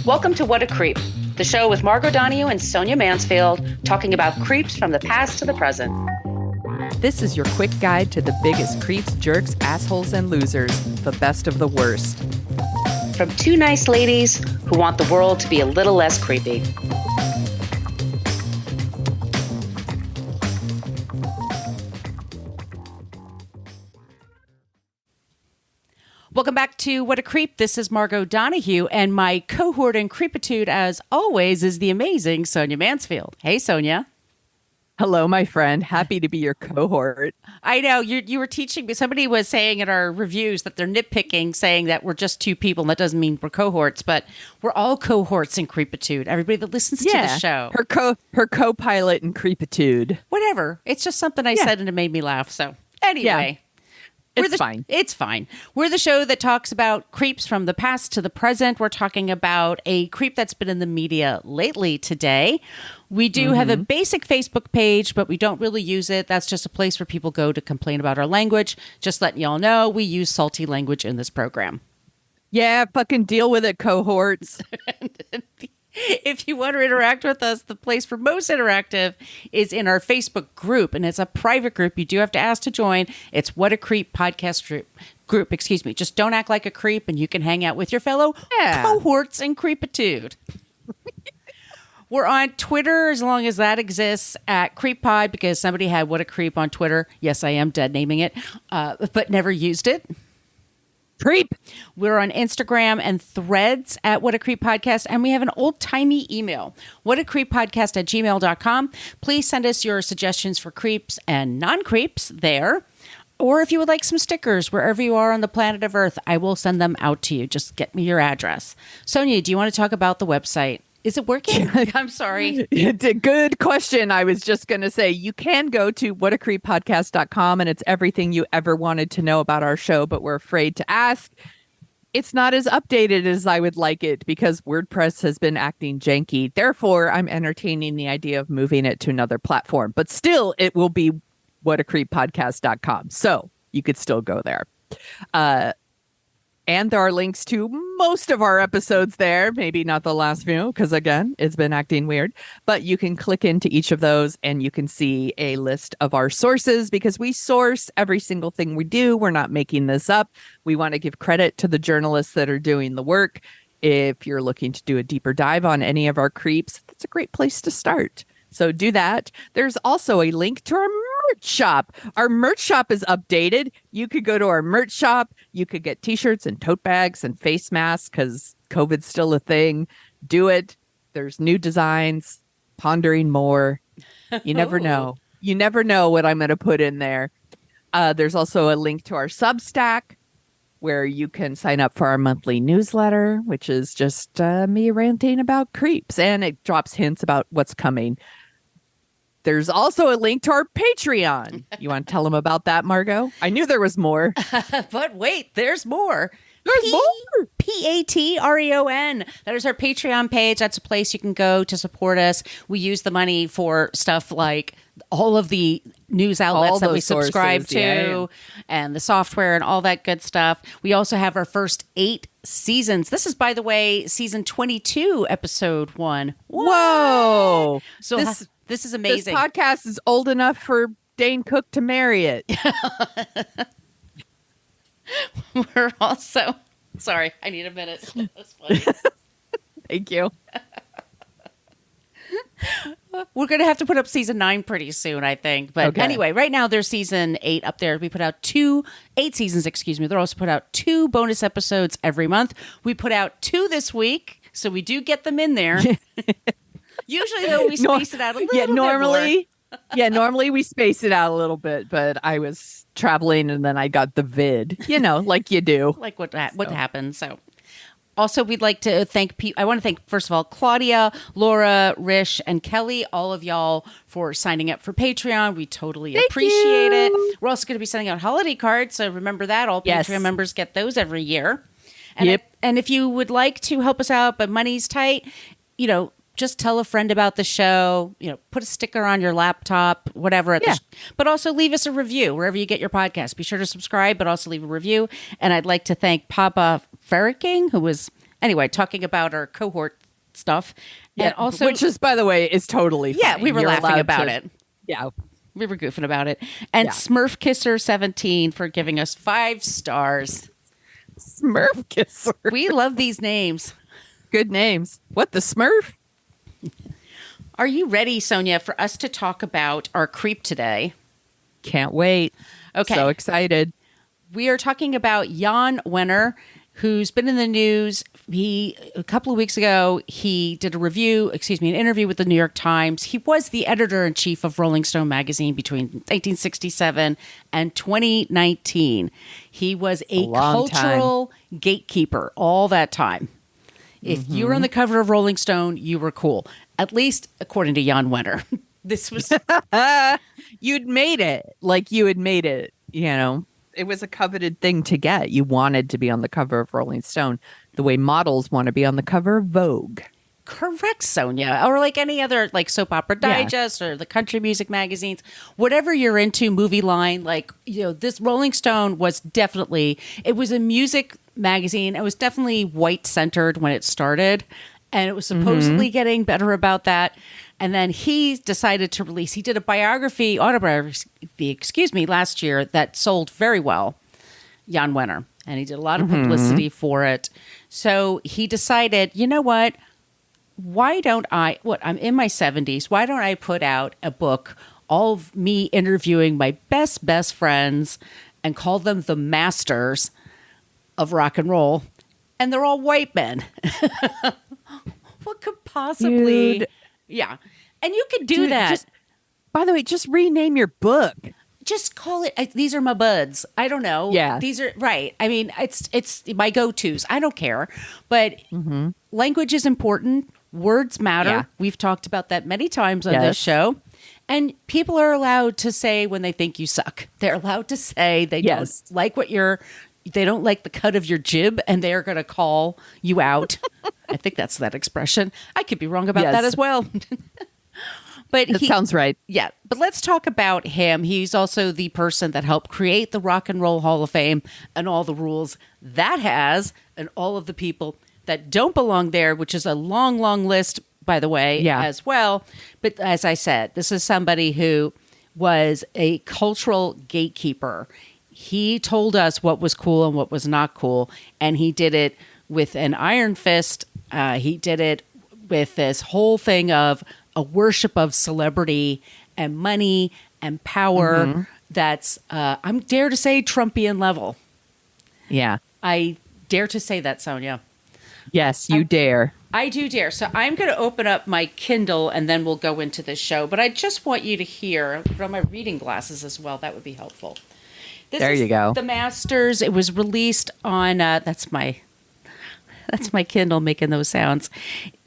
Welcome to What a Creep, the show with Margot Donahue and Sonia Mansfield talking about creeps from the past to the present. This is your quick guide to the biggest creeps, jerks, assholes, and losers, the best of the worst. From two nice ladies who want the world to be a little less creepy. Welcome back to What a Creep. This is Margot Donahue, and my cohort in creepitude, as always, is the amazing Sonia Mansfield. Hey, Sonia. Hello, my friend. Happy to be your cohort. I know, you were teaching me. Somebody was saying in our reviews that they're nitpicking, saying that we're just two people, and that doesn't mean we're cohorts, but we're all cohorts in creepitude. Everybody that listens to the show. Her co-pilot in creepitude. Whatever. It's just something I said, and it made me laugh. So anyway. Yeah. It's fine. It's fine. We're the show that talks about creeps from the past to the present. We're talking about a creep that's been in the media lately today. We do have a basic Facebook page, but we don't really use it. That's just a place where people go to complain about our language. Just letting y'all know, we use salty language in this program. Yeah, fucking deal with it, cohorts. If you want to interact with us, the place for most interactive is in our Facebook group, and it's a private group. You do have to ask to join. It's What a Creep podcast group. Excuse me. Just don't act like a creep, and you can hang out with your fellow cohorts in creepitude. We're on Twitter, as long as that exists, at CreepPod, because somebody had What a Creep on Twitter. Yes, I am dead naming it, but never used it. Creep. We're on Instagram and Threads at What a Creep Podcast, and we have an old-timey email, whatacreeppodcast@gmail.com. Please send us your suggestions for creeps and non-creeps there. Or if you would like some stickers wherever you are on the planet of Earth, I will send them out to you. Just get me your address. Sonia, do you want to talk about the website? Is it working? I'm sorry. It's a good question. I was just going to say, you can go to whatacreeppodcast.com, and it's everything you ever wanted to know about our show, but we're afraid to ask. It's not as updated as I would like it because WordPress has been acting janky. Therefore, I'm entertaining the idea of moving it to another platform. But still, it will be whatacreeppodcast.com. So you could still go there. And there are links to most of our episodes there. Maybe not the last few, because again, it's been acting weird. But you can click into each of those and you can see a list of our sources because we source every single thing we do. We're not making this up. We want to give credit to the journalists that are doing the work. If you're looking to do a deeper dive on any of our creeps, that's a great place to start. So do that. There's also a link to our merch shop. Our merch shop is updated. You could go to our merch shop. You could get t-shirts and tote bags and face masks because COVID's still a thing. Do it. There's new designs. Pondering more. You never know. You never know what I'm going to put in there. There's also a link to our Substack where you can sign up for our monthly newsletter, which is just me ranting about creeps. And it drops hints about what's coming. There's also a link to our Patreon. You want to tell them about that, Margot? I knew there was more. But wait, there's more. There's more. Patreon. That is our Patreon page. That's a place you can go to support us. We use the money for stuff like all of the news outlets that we subscribe to and the software and all that good stuff. We also have our first 8 seasons. This is, by the way, season 22, episode 1. Whoa. So this is amazing. This podcast is old enough for Dane Cook to marry it. We're also... Sorry, I need a minute. That's funny. Thank you. We're going to have to put up season 9 pretty soon, I think. But anyway, right now there's season 8 up there. We put out 8 seasons, excuse me. They're also put out 2 bonus episodes every month. We put out 2 this week, so we do get them in there. Usually, though, we space it out a little bit more. Normally we space it out a little bit, but I was traveling and then I got the vid, like you do. Like what happened. So also, we'd like to thank I want to thank, first of all, Claudia, Laura, Rish, and Kelly, all of y'all for signing up for Patreon. We totally appreciate it. We're also going to be sending out holiday cards. So remember that. All Patreon members get those every year. And, and if you would like to help us out, but money's tight, just tell a friend about the show, put a sticker on your laptop, whatever. But also leave us a review wherever you get your podcast. Be sure to subscribe, but also leave a review. And I'd like to thank Papa Ferriking, who was, anyway, talking about our cohort stuff. Yeah, and also, which is, by the way, is totally yeah, fine. we were You're laughing allowed about to- it. Yeah. We were goofing about it. And Smurf Kisser 17 for giving us 5 stars. Smurf Kisser. We love these names. Good names. What, the Smurf? Are you ready, Sonia, for us to talk about our creep today? Can't wait. Okay. So excited. We are talking about Jann Wenner, who's been in the news. A couple of weeks ago, he did an interview with the New York Times. He was the editor-in-chief of Rolling Stone magazine between 1967 and 2019. He was a cultural gatekeeper all that time. If you were on the cover of Rolling Stone, you were cool. At least according to Jann Wenner. This was... You'd made it. Like you had made it, It was a coveted thing to get. You wanted to be on the cover of Rolling Stone the way models want to be on the cover of Vogue. Correct, Sonia. Or like any other Soap Opera Digest or the country music magazines, whatever you're into, movie line, this Rolling Stone was definitely, it was a music magazine. It was definitely white centered when it started. And it was supposedly getting better about that. And then he decided to release, he did a autobiography, last year that sold very well, Jann Wenner. And he did a lot of publicity for it. So he decided, you know what? Why don't I'm in my 70s. Why don't I put out a book, all of me interviewing my best friends and call them the masters of rock and roll? And they're all white men. What could possibly... Dude. Yeah. And you could do that. By the way, just rename your book. Just call it, these are my buds. I don't know. Yeah. These are, right. I mean, it's my go-tos. I don't care. But language is important. Words matter. Yeah. We've talked about that many times on this show. And people are allowed to say when they think you suck. They're allowed to say they don't like they don't like the cut of your jib, and they're going to call you out. I think that's that expression. I could be wrong about that as well. But That sounds right. Yeah. But let's talk about him. He's also the person that helped create the Rock and Roll Hall of Fame and all the rules that has, and all of the people that don't belong there, which is a long, long list, by the way, as well. But as I said, this is somebody who was a cultural gatekeeper. He told us what was cool and what was not cool, and he did it with an iron fist. He did it with this whole thing of a worship of celebrity and money and power that's, I'm dare to say, Trumpian level. Yeah. I dare to say that, Sonia. Yes, you dare. I do dare. So I'm going to open up my Kindle and then we'll go into the show. But I just want you to hear, put on my reading glasses as well. That would be helpful. There you go. The Masters. It was released on, that's my Kindle making those sounds.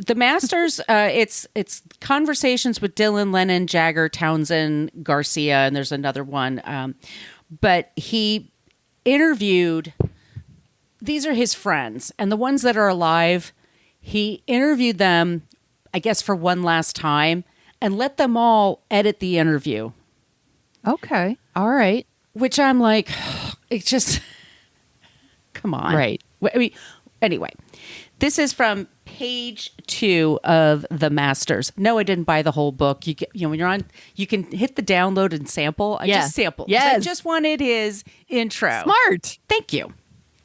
The Masters, it's conversations with Dylan, Lennon, Jagger, Townsend, Garcia, and there's another one. But he interviewed, these are his friends, and the ones that are alive, he interviewed them, I guess, for one last time, and let them all edit the interview. Okay. All right. Which I'm like, it's just, come on. Right. I mean, anyway, this is from page 2 of The Masters. No, I didn't buy the whole book. When you're on, you can hit the download and sample. I just sampled. Yes. I just wanted his intro. Smart. Thank you.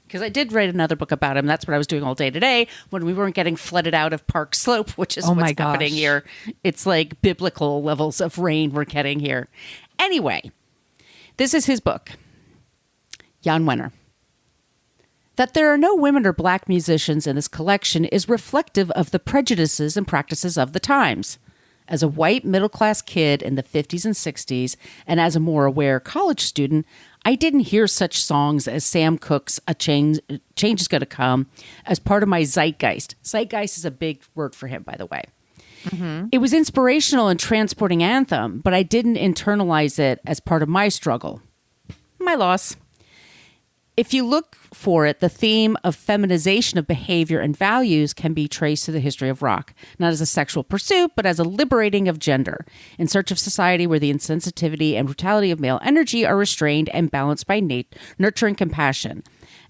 Because I did write another book about him. That's what I was doing all day today when we weren't getting flooded out of Park Slope, which is what's happening here. It's like biblical levels of rain we're getting here. Anyway, this is his book, Jann Wenner. That there are no women or black musicians in this collection is reflective of the prejudices and practices of the times. As a white middle-class kid in the 50s and 60s, and as a more aware college student, I didn't hear such songs as Sam Cooke's A Change is Gonna Come as part of my zeitgeist. Zeitgeist is a big word for him, by the way. Mm-hmm. It was inspirational and transporting anthem, but I didn't internalize it as part of my struggle. My loss. If you look for it, the theme of feminization of behavior and values can be traced to the history of rock, not as a sexual pursuit, but as a liberating of gender, in search of society where the insensitivity and brutality of male energy are restrained and balanced by nurture and compassion.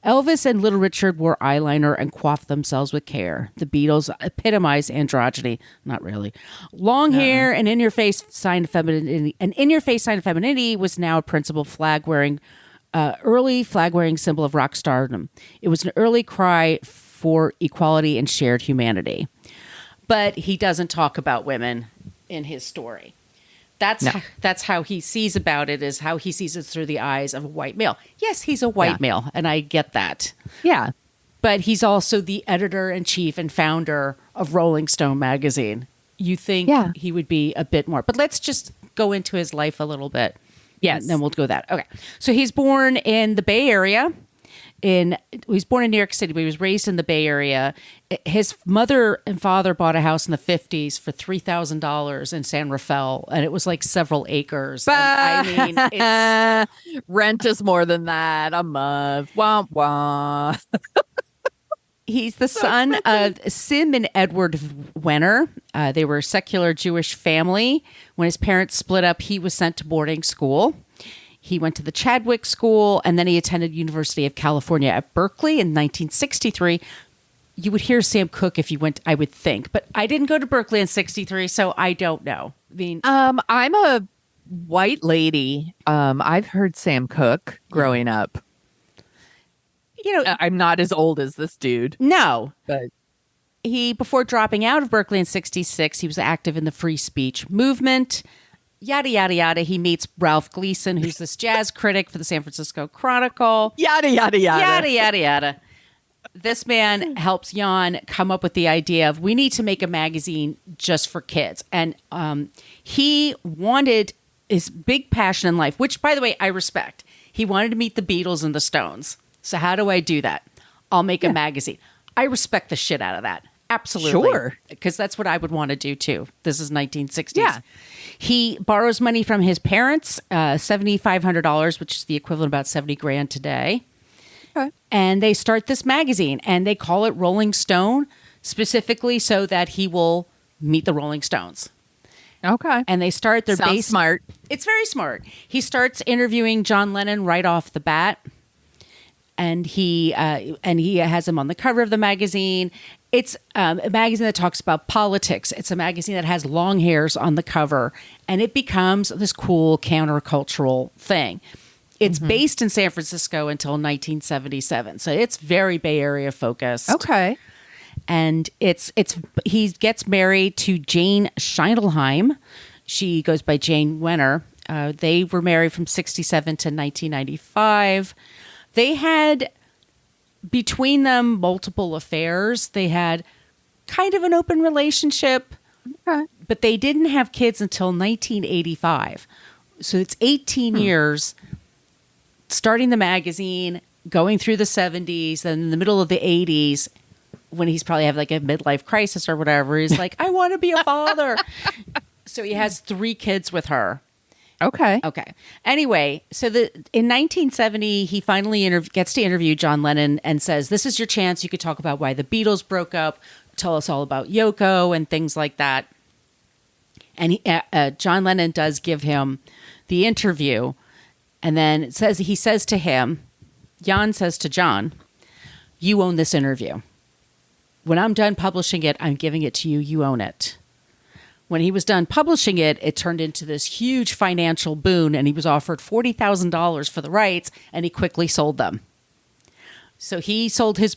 Elvis and Little Richard wore eyeliner and coiffed themselves with care. The Beatles epitomized androgyny. Not really. Long hair and in-your-face sign of femininity. An in-your-face sign of femininity was now a principal early flag-wearing symbol of rock stardom. It was an early cry for equality and shared humanity. But he doesn't talk about women in his story. That's how he sees about it, is how he sees it through the eyes of a white male. Yes, he's a white male, and I get that. Yeah. But he's also the editor-in-chief and founder of Rolling Stone magazine. You think he would be a bit more. But let's just go into his life a little bit. Yes. And then we'll go that. Okay. So he's born in the Bay Area. He was born in New York City, but he was raised in the Bay Area. His mother and father bought a house in the 50s for $3,000 in San Rafael, and it was like several acres. And, I mean, rent is more than that a month. Wah, wah. He's the son of Sim and Edward Wenner. They were a secular Jewish family. When his parents split up, he was sent to boarding school. He went to the Chadwick School, and then he attended University of California at Berkeley in 1963. You would hear Sam Cooke if you went, I would think. But I didn't go to Berkeley in 63, so I don't know. I mean, I'm a white lady. I've heard Sam Cooke growing up. You know, I'm not as old as this dude. No. But before dropping out of Berkeley in 66, he was active in the free speech movement. Yada, yada, yada. He meets Ralph Gleason, who's this jazz critic for the San Francisco Chronicle. Yada, yada, yada. Yada, yada, yada. This man helps Jann come up with the idea of, we need to make a magazine just for kids. And he wanted his big passion in life, which, by the way, I respect. He wanted to meet the Beatles and the Stones. So how do I do that? I'll make a magazine. I respect the shit out of that. Absolutely. Sure. Because that's what I would want to do too. This is 1960s. Yeah. He borrows money from his parents, $7,500, which is the equivalent of about $70,000 today. Okay. And they start this magazine, and they call it Rolling Stone, specifically so that he will meet the Rolling Stones. Okay. And they start their Sounds smart. It's very smart. He starts interviewing John Lennon right off the bat. And he has him on the cover of the magazine. It's a magazine that talks about politics. It's a magazine that has long hairs on the cover, and it becomes this cool countercultural thing. It's based in San Francisco until 1977, so it's very Bay Area focused. Okay. And he gets married to Jane Scheindelheim. She goes by Jann Wenner. They were married from 1967 to 1995. They had, between them, multiple affairs. They had kind of an open relationship, but they didn't have kids until 1985. So it's 18 years starting the magazine, going through the 70s, then in the middle of the 80s, when he's probably having like a midlife crisis or whatever, he's like, I want to be a father. So he has 3 kids with her. Okay. Anyway, so in 1970, he finally gets to interview John Lennon and says, this is your chance. You could talk about why the Beatles broke up, tell us all about Yoko and things like that. And John Lennon does give him the interview. And then he says to him, Jann says to John, you own this interview. When I'm done publishing it, I'm giving it to you. You own it. When he was done publishing it, it turned into this huge financial boon, and he was offered $40,000 for the rights, and he quickly sold them. So he sold his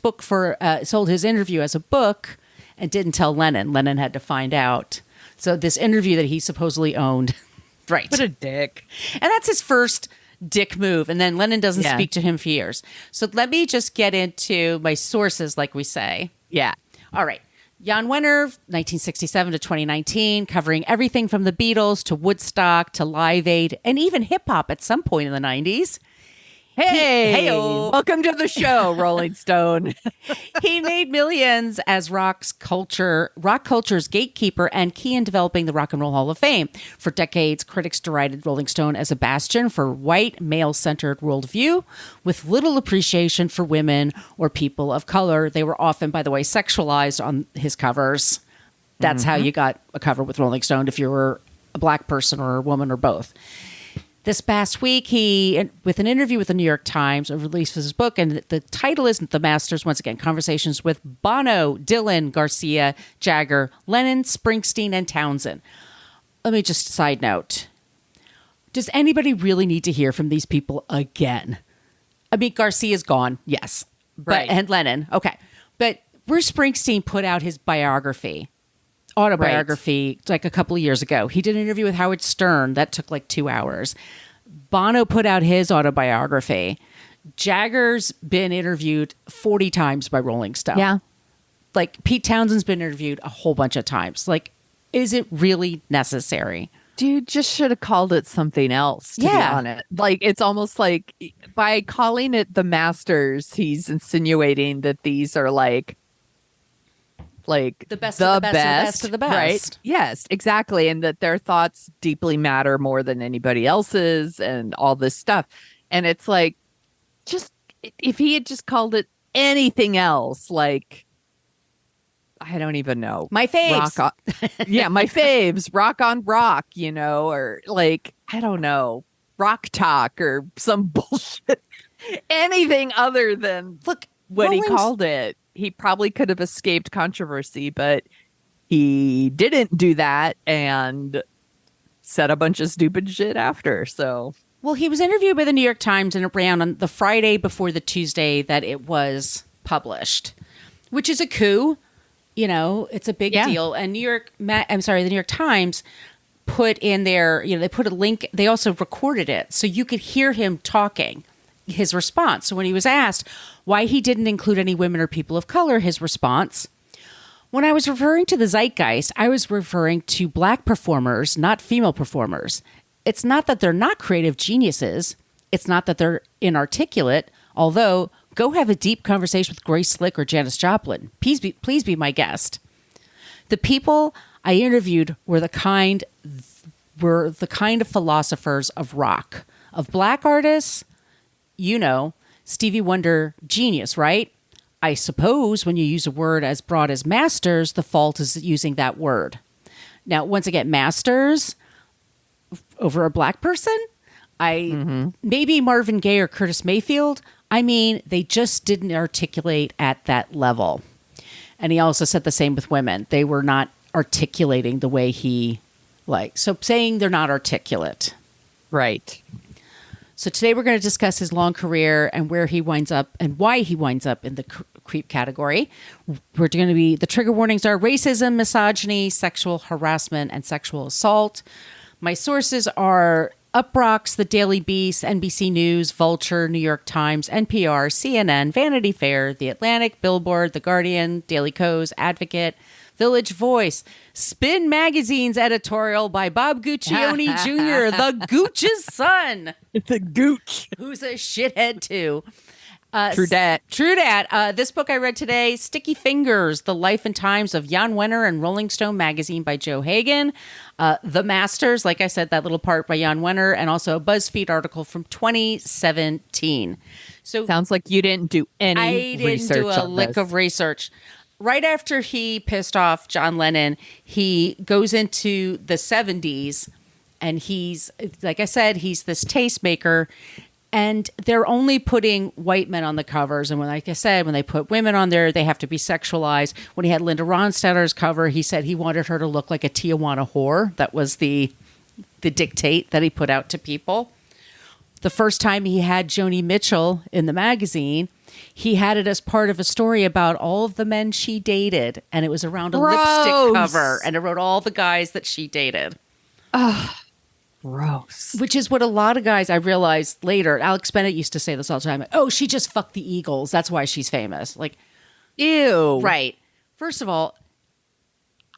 interview as a book and didn't tell Lennon. Lennon had to find out. So this interview that he supposedly owned, right? What a dick. And that's his first dick move. And then Lennon doesn't speak to him for years. So let me just get into my sources, like we say. Yeah. All right. Jann Wenner, 1967 to 2019, covering everything from the Beatles to Woodstock to Live Aid and even hip hop at some point in the 90s. Hey, Heyo. welcome to the show, Rolling Stone. He made millions as rock culture's gatekeeper and key in developing the Rock and Roll Hall of Fame. For decades, critics derided Rolling Stone as a bastion for white, male-centered worldview, with little appreciation for women or people of color. They were often, by the way, sexualized on his covers. That's how you got a cover with Rolling Stone if you were a black person or a woman or both. This past week, he, with an interview with the New York Times, released his book, and the title is The Masters, once again, Conversations with Bono, Dylan, Garcia, Jagger, Lennon, Springsteen, and Townsend. Let me just side note. Does anybody really need to hear from these people again? I mean, Garcia's gone, yes. Right. And Lennon, okay. But Bruce Springsteen put out his autobiography like a couple of years ago. He did an interview with Howard Stern that took like 2 hours. Bono put out his autobiography. Jagger's been interviewed 40 times by Rolling Stone. Yeah. Like Pete Townsend's been interviewed a whole bunch of times. Like, is it really necessary? Dude just should have called it something else, to be honest. Like, it's almost like by calling it the Masters, he's insinuating that these are like the best of the best of the best. Right? Yes, exactly. And that their thoughts deeply matter more than anybody else's and all this stuff. And it's like, just if he had just called it anything else, like, I don't even know. My faves. My faves. Rock on rock, or like, I don't know, rock talk or some bullshit. Anything other than Look, what he called it. He probably could have escaped controversy, but he didn't do that and said a bunch of stupid shit after. So, well, he was interviewed by the New York Times and it ran on the Friday before the Tuesday that it was published, which is a coup. It's a big deal. And the New York Times put in there, they put a link. They also recorded it so you could hear him talking. His response. So when he was asked why he didn't include any women or people of color, his response, when I was referring to the zeitgeist, I was referring to black performers, not female performers. It's not that they're not creative geniuses. It's not that they're inarticulate, although go have a deep conversation with Grace Slick or Janis Joplin. Please be my guest. The people I interviewed were the kind of philosophers of rock, of black artists. Stevie Wonder, genius, right? I suppose when you use a word as broad as masters, the fault is using that word. Now, once again, masters over a black person, maybe Marvin Gaye or Curtis Mayfield. I mean, they just didn't articulate at that level. And he also said the same with women. They were not articulating the way so saying they're not articulate. right. So today we're going to discuss his long career and where he winds up and why he winds up in the creep category. We're going to be, the trigger warnings are racism, misogyny, sexual harassment, and sexual assault. My sources are Uproxx, The Daily Beast, NBC News, Vulture, New York Times, NPR, CNN, Vanity Fair, The Atlantic, Billboard, The Guardian, Daily Kos, Advocate, Village Voice, Spin Magazine's editorial by Bob Guccione Jr., the Gooch's son. The Gooch. Who's a shithead too. True dat. This book I read today, Sticky Fingers, The Life and Times of Jann Wenner and Rolling Stone Magazine by Joe Hagan. The Masters, like I said, that little part by Jann Wenner, and also a BuzzFeed article from 2017. So sounds like you didn't do any research. I didn't do a lick of research. Right after he pissed off John Lennon, he goes into the 70s, and he's, like I said, he's this tastemaker, and they're only putting white men on the covers. And like I said, when they put women on there, they have to be sexualized. When he had Linda Ronstadter's cover, he said he wanted her to look like a Tijuana whore. That was the dictate that he put out to people. The first time he had Joni Mitchell in the magazine, he had it as part of a story about all of the men she dated, and it was around a lipstick cover, and it wrote all the guys that she dated. Gross. Which is what a lot of guys, I realized later, Alex Bennett used to say this all the time. Oh, she just fucked the Eagles. That's why she's famous. Like, ew. Right. First of all,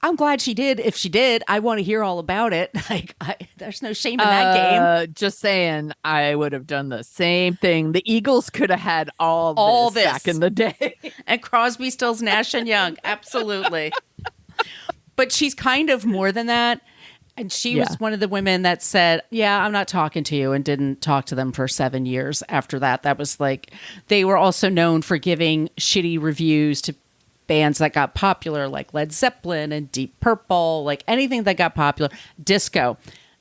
I'm glad she did. If she did, I want to hear all about it. Like, there's no shame in that game. Just saying, I would have done the same thing. The Eagles could have had all this back in the day. And Crosby, Stills, Nash and Young. Absolutely. But she's kind of more than that. And she was one of the women that said, yeah, I'm not talking to you, and didn't talk to them for 7 years after that. That was like, they were also known for giving shitty reviews to bands that got popular, like Led Zeppelin and Deep Purple, like anything that got popular, disco,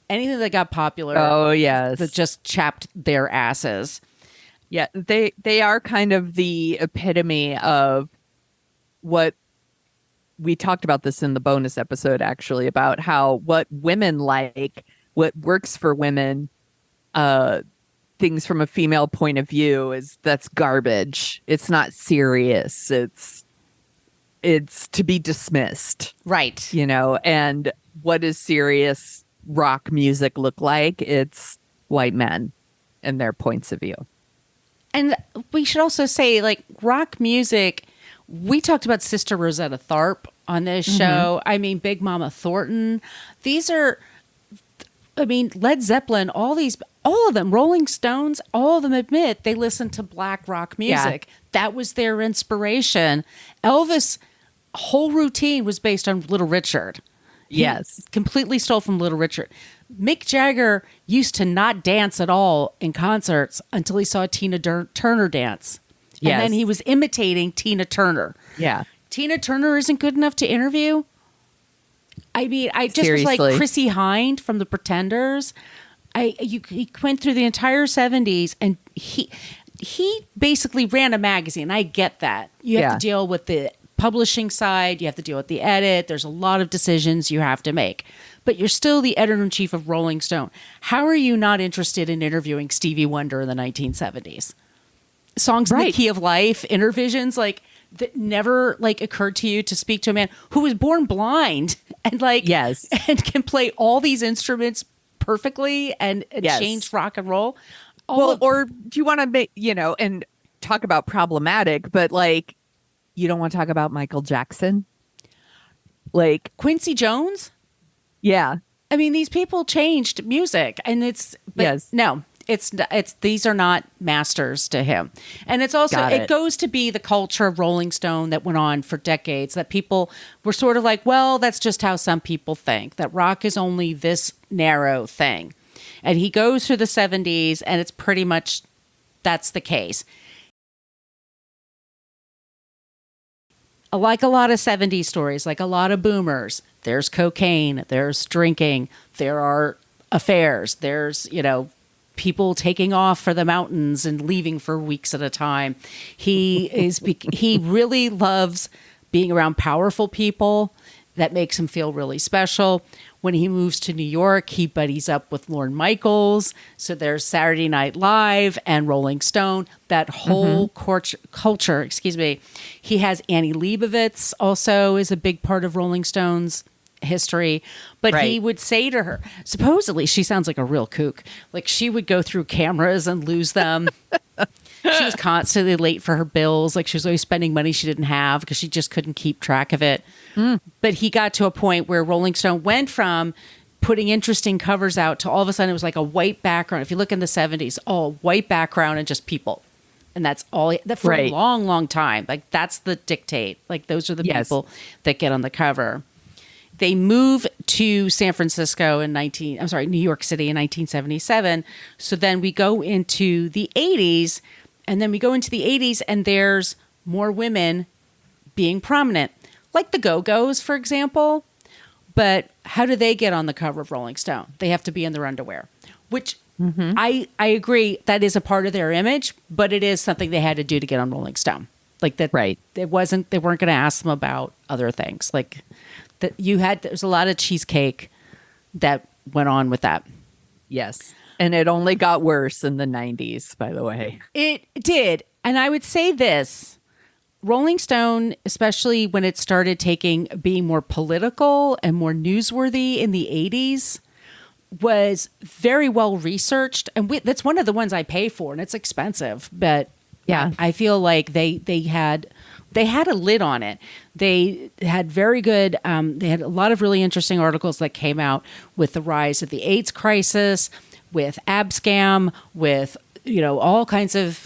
anything that got popular. Oh, yes. That just chapped their asses. Yeah, they are kind of the epitome of what we talked about this in the bonus episode, actually, about how what women like, what works for women, things from a female point of view that's garbage. It's not serious. It's to be dismissed. Right. You know, and what does serious rock music look like? It's white men and their points of view. And we should also say, like, rock music, we talked about Sister Rosetta Tharpe on this show. I mean, Big Mama Thornton. These are, I mean, Led Zeppelin, all of them, Rolling Stones, all of them admit they listen to black rock music. Yeah. That was their inspiration. Elvis' whole routine was based on Little Richard. Yes. Completely stole from Little Richard. Mick Jagger used to not dance at all in concerts until he saw Tina Turner dance. And then he was imitating Tina Turner. Yeah. Tina Turner isn't good enough to interview. I mean, I just was like Chrissy Hynde from The Pretenders. He went through the entire 70s, and he basically ran a magazine. I get that. You have to deal with the publishing side. You have to deal with the edit. There's a lot of decisions you have to make. But you're still the editor-in-chief of Rolling Stone. How are you not interested in interviewing Stevie Wonder in the 1970s? Songs in the Key of Life, Intervisions, like, that never like occurred to you to speak to a man who was born blind and and can play all these instruments perfectly and change rock and roll. Or do you want to make, and talk about problematic, but like, you don't want to talk about Michael Jackson? Like Quincy Jones? Yeah. I mean, these people changed music, and these are not masters to him. And it's also, it goes to be the culture of Rolling Stone that went on for decades, that people were sort of like, well, that's just how some people think, that rock is only this narrow thing. And he goes through the 70s, and it's pretty much, that's the case. Like a lot of 70s stories, like a lot of boomers, there's cocaine, there's drinking, there are affairs, there's, people taking off for the mountains and leaving for weeks at a time. He really loves being around powerful people. That makes him feel really special. When he moves to New York, he buddies up with Lorne Michaels. So there's Saturday Night Live and Rolling Stone, that whole culture, excuse me. He has Annie Leibovitz also is a big part of Rolling Stone's history. But he would say to her, supposedly she sounds like a real kook. Like, she would go through cameras and lose them. She was constantly late for her bills. Like, she was always spending money she didn't have because she just couldn't keep track of it. But he got to a point where Rolling Stone went from putting interesting covers out to all of a sudden it was like a white background. If you look in the 70s, all white background and just people. And that's all that for a long, long time. Like, that's the dictate. Like, those are the people that get on the cover. They move to San Francisco New York City in 1977. So then we go into the 80s, and there's more women being prominent, like the Go-Go's, for example. But how do they get on the cover of Rolling Stone? They have to be in their underwear, which I agree that is a part of their image, but it is something they had to do to get on Rolling Stone. Like that, they weren't going to ask them about other things. Like that there's a lot of cheesecake that went on with that. Yes. And it only got worse in the 90s, by the way. It did. And I would say this, Rolling Stone, especially when it started being more political and more newsworthy in the 80s, was very well researched. And that's one of the ones I pay for, and it's expensive. But I feel like they had they had a lid on it. They had very good, they had a lot of really interesting articles that came out with the rise of the AIDS crisis, with Abscam, with, all kinds of,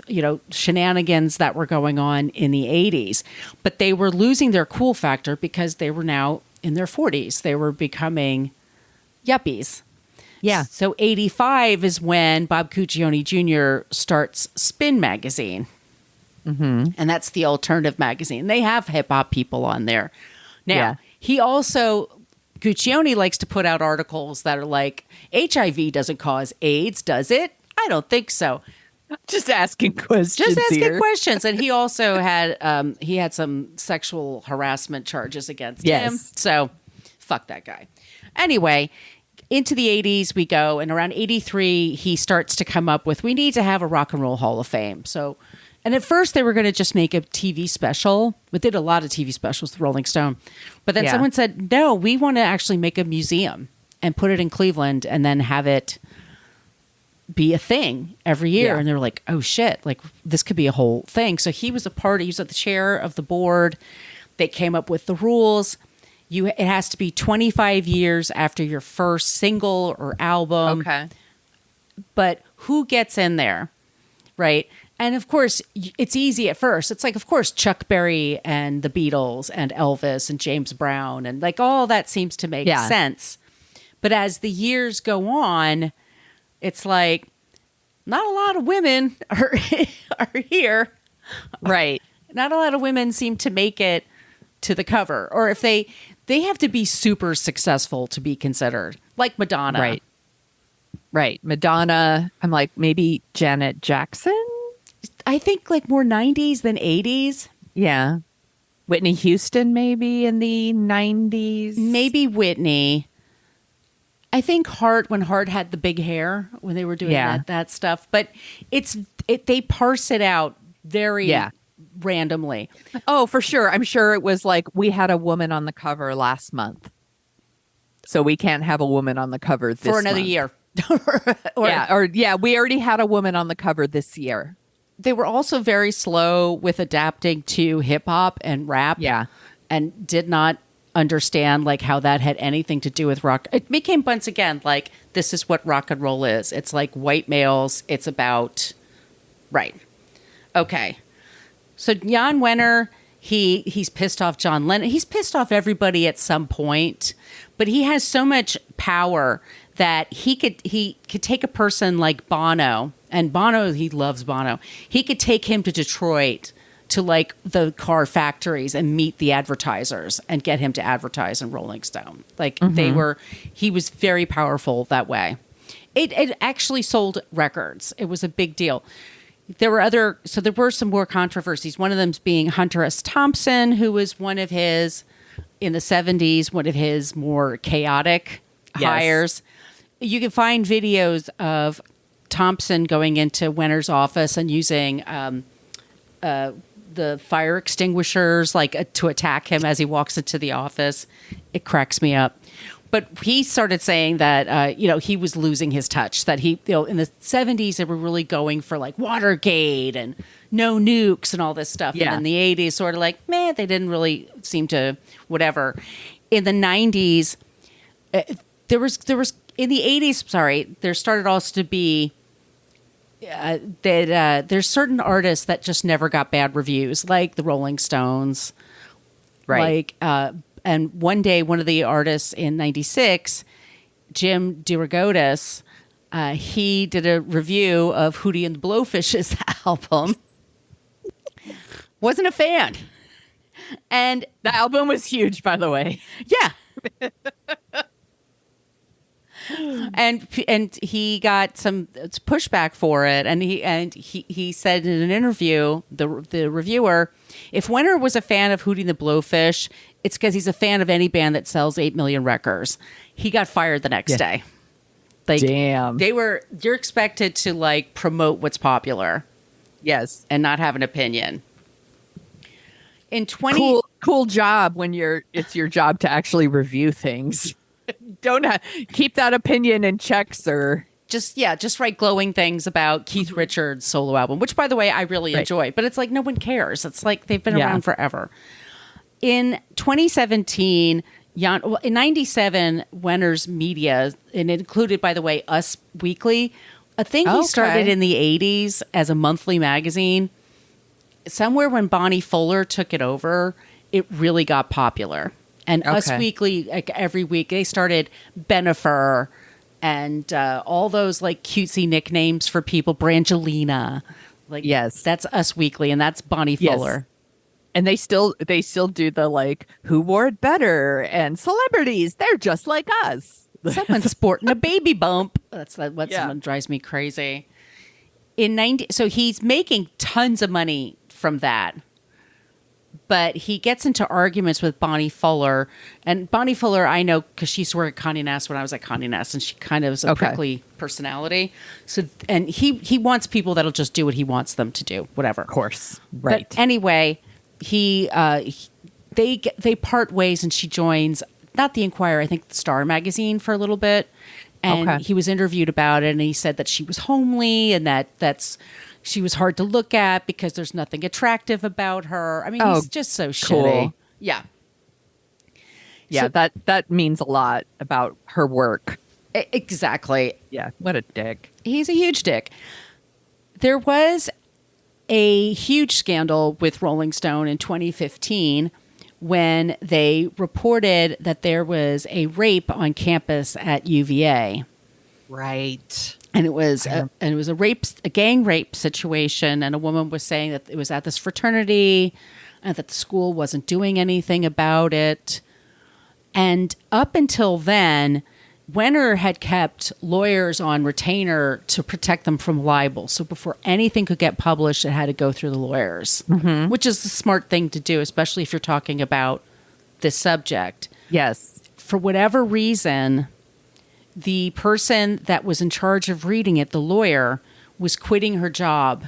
shenanigans that were going on in the 80s. But they were losing their cool factor because they were now in their 40s. They were becoming yuppies. Yeah. So 85 is when Bob Cuccione Jr. starts Spin magazine. And that's the alternative magazine. They have hip hop people on there. Now, he also, Cuccione likes to put out articles that are like, HIV doesn't cause AIDS, does it? I don't think so. Just asking questions. Questions. And he also had some sexual harassment charges against him. So fuck that guy. Anyway, into the 80s we go, and around 83 he starts to come up with, we need to have a Rock and Roll Hall of Fame. So, and at first they were going to just make a TV special. We did a lot of TV specials with Rolling Stone. But then someone said, no, we want to actually make a museum and put it in Cleveland and then have it be a thing every year. And they were like, oh shit, like this could be a whole thing. So he was he was at the chair of the board. They came up with the rules. It has to be 25 years after your first single or album. Okay. But who gets in there? Right. And of course, it's easy at first. It's like, of course, Chuck Berry and the Beatles and Elvis and James Brown and like all that seems to make sense. But as the years go on, it's like not a lot of women are here. Right. Not a lot of women seem to make it to the cover. Or if they have to be super successful to be considered, like Madonna. Right. Madonna, I'm like, maybe Janet Jackson? I think like more 90s than 80s. Yeah. Whitney Houston, maybe in the 90s. Maybe Whitney. I think when Hart had the big hair, when they were doing that stuff. But they parse it out very randomly. Oh, for sure. I'm sure it was like, we had a woman on the cover last month, so we can't have a woman on the cover this for another month. year. We already had a woman on the cover this year. They were also very slow with adapting to hip hop and rap. Yeah. And did not understand like how that had anything to do with rock. It became once again like, this is what rock and roll is. It's like white males. It's about okay. So Jann Wenner, he's pissed off John Lennon. He's pissed off everybody at some point, but he has so much power that he could take a person like Bono, and Bono, he loves Bono. He could take him to Detroit to like the car factories and meet the advertisers and get him to advertise in Rolling Stone. Like he was very powerful that way. It actually sold records. It was a big deal. There were some more controversies. One of them being Hunter S. Thompson, who was in the 70s, one of his more chaotic hires. You can find videos of Thompson going into Wenner's office and using the fire extinguishers to attack him as he walks into the office. It cracks me up. But he started saying that, he was losing his touch, that in the 70s, they were really going for like Watergate and no nukes and all this stuff. Yeah. And in the 80s, sort of like, they didn't really seem to whatever. In the 90s, there was in the 80s, there started also to be that there's certain artists that just never got bad reviews, like the Rolling Stones. Right. And one day, one of the artists in 96, Jim DeRogatis, he did a review of Hootie and the Blowfish's album. Wasn't a fan. And the album was huge, by the way. Yeah. And he got some pushback for it, and he said in an interview, the reviewer, if Wenner was a fan of Hootie and the Blowfish, it's because he's a fan of any band that sells 8 million records. He got fired the next day. Damn. You're expected to promote what's popular. Yes. And not have an opinion. In cool job when it's your job to actually review things. Don't keep that opinion in check, sir. just write glowing things about Keith Richards' solo album, which, by the way, I really enjoy. But it's like no one cares. It's like they've been around forever. In 2017, in 97, Wenner's media, and it included, by the way, Us Weekly, a thing he started in the 80s as a monthly magazine. Somewhere when Bonnie Fuller took it over, it really got popular. And Us Weekly, like every week, they started Benifer and all those like cutesy nicknames for people, Brangelina. Like, yes, that's Us Weekly, and that's Bonnie Fuller. And they still do the like, who wore it better, and celebrities, they're just like us. Someone's sporting a baby bump. That's what someone drives me crazy. So he's making tons of money from that. But he gets into arguments with Bonnie Fuller. And Bonnie Fuller, I know because she used to work at Condé Nast when I was at Condé Nast, and she kind of is a prickly personality. So, and he wants people that'll just do what he wants them to do, whatever. Of course. Right. But anyway, they part ways, and she joins, not the Inquirer, I think the Star magazine for a little bit. And he was interviewed about it, and he said that she was homely and she was hard to look at because there's nothing attractive about her. I mean, he's just so shitty. Yeah. Yeah, so, that means a lot about her work. Exactly. Yeah, what a dick. He's a huge dick. There was a huge scandal with Rolling Stone in 2015 when they reported that there was a rape on campus at UVA. Right. And it was a gang rape situation, and a woman was saying that it was at this fraternity and that the school wasn't doing anything about it. And up until then, Wenner had kept lawyers on retainer to protect them from libel. So before anything could get published, it had to go through the lawyers, which is the smart thing to do, especially if you're talking about this subject. Yes. For whatever reason, the person that was in charge of reading it, the lawyer, was quitting her job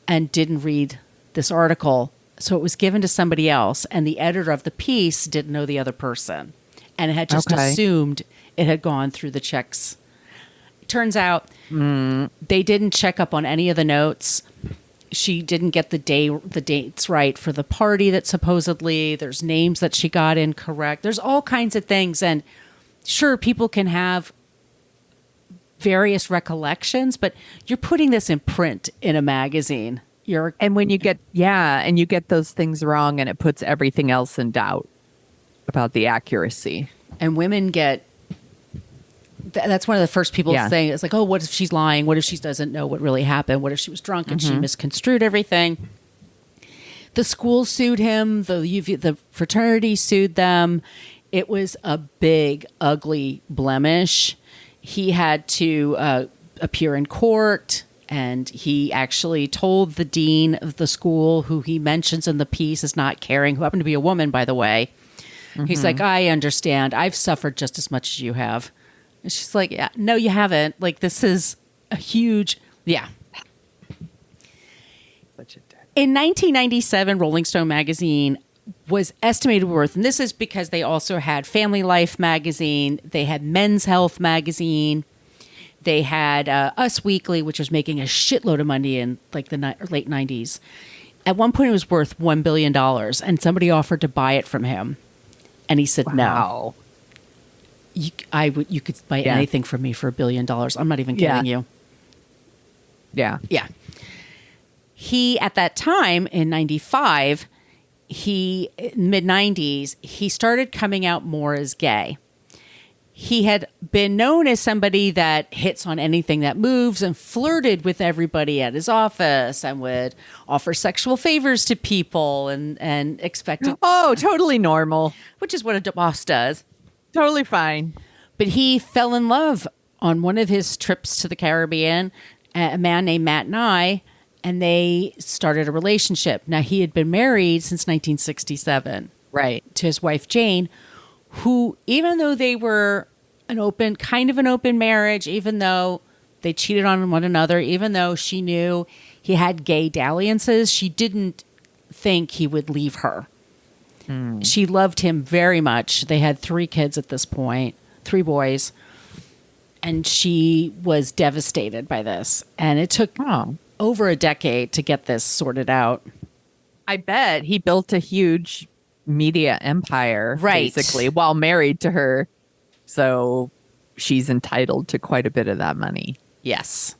and didn't read this article. So it was given to somebody else, and the editor of the piece didn't know the other person and had just assumed it had gone through the checks. It turns out they didn't check up on any of the notes. She didn't get the dates right for the party that supposedly there's names that she got incorrect. There's all kinds of things. And sure, people can have various recollections, but you're putting this in print in a magazine. And when you get those things wrong, and it puts everything else in doubt about the accuracy. And women get, that's one of the first people saying, it's like, oh, what if she's lying? What if she doesn't know what really happened? What if she was drunk and she misconstrued everything? The school sued him. The fraternity sued them. It was a big, ugly blemish. He had to appear in court, and he actually told the dean of the school, who he mentions in the piece as not caring, who happened to be a woman, by the way. He's like, I understand. I've suffered just as much as you have. And she's like, yeah, no, you haven't. Like, this is a huge, Such a dick. In 1997, Rolling Stone magazine was estimated worth, and this is because they also had Family Life magazine, they had Men's Health magazine, they had Us Weekly, which was making a shitload of money in like the late 90s. At one point, it was worth $1 billion, and somebody offered to buy it from him. And he said, no. You could buy anything from me for $1 billion. I'm not even kidding you. Yeah. Yeah. He, at that time, in 95, mid-90s, he started coming out more as gay. He had been known as somebody that hits on anything that moves and flirted with everybody at his office and would offer sexual favors to people and expected... Oh, totally normal. Which is what a boss does. Totally fine. But he fell in love on one of his trips to the Caribbean, a man named Matt Nye, and they started a relationship. Now, he had been married since 1967. Right. To his wife, Jane, who, even though they were an open marriage, even though they cheated on one another, even though she knew he had gay dalliances, she didn't think he would leave her. She loved him very much. They had 3 kids at this point, 3 boys. and she was devastated by this. And it took over a decade to get this sorted out. I bet he built a huge media empire, Right. basically, while married to her. So she's entitled to quite a bit of that money. Yes.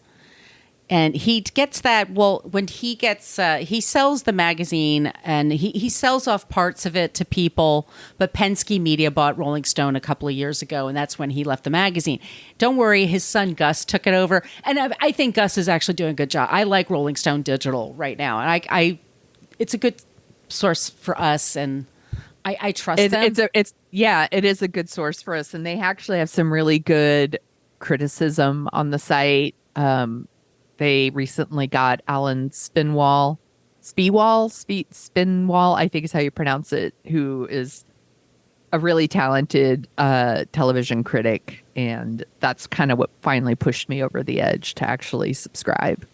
And he gets that, well, when he gets, he sells the magazine and he sells off parts of it to people, but Penske Media bought Rolling Stone a couple of years ago, and that's when he left the magazine. Don't worry, his son Gus took it over, and I think Gus is actually doing a good job. I like Rolling Stone Digital right now, and I it's a good source for us, and I trust them. It is a good source for us, and they actually have some really good criticism on the site. They recently got Alan Spinwall, I think is how you pronounce it, who is a really talented television critic. And that's kind of what finally pushed me over the edge to actually subscribe,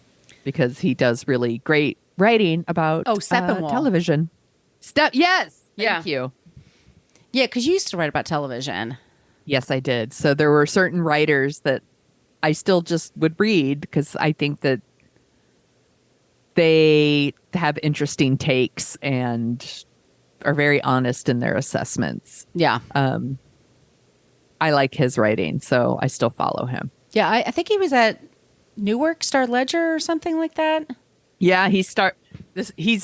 because he does really great writing about television. Yes. Thank you. Yeah, because you used to write about television. Yes, I did. So there were certain writers that I still just would read because I think that they have interesting takes and are very honest in their assessments. Yeah. I like his writing, so I still follow him. Yeah, I think he was at Newark Star Ledger or something like that. Yeah, he's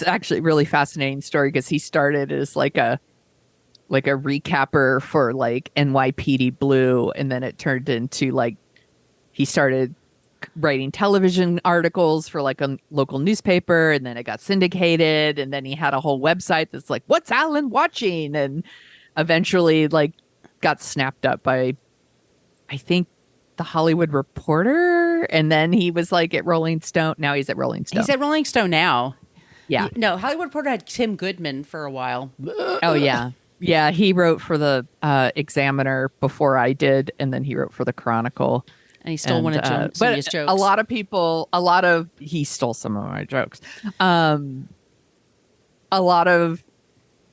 actually a really fascinating story because he started as like a recapper for like NYPD Blue, and then it turned into like he started writing television articles for like a local newspaper, and then it got syndicated, and then he had a whole website that's like, what's Alan watching? And eventually like got snapped up by, I think, the Hollywood Reporter, and then he was like at Rolling Stone. Now he's at Rolling Stone. He's at Rolling Stone now. Yeah. No, Hollywood Reporter had Tim Goodman for a while. Oh, yeah. Yeah, he wrote for the Examiner before I did, and then he wrote for the Chronicle. And he stole one of his jokes. He stole some of my jokes. A lot of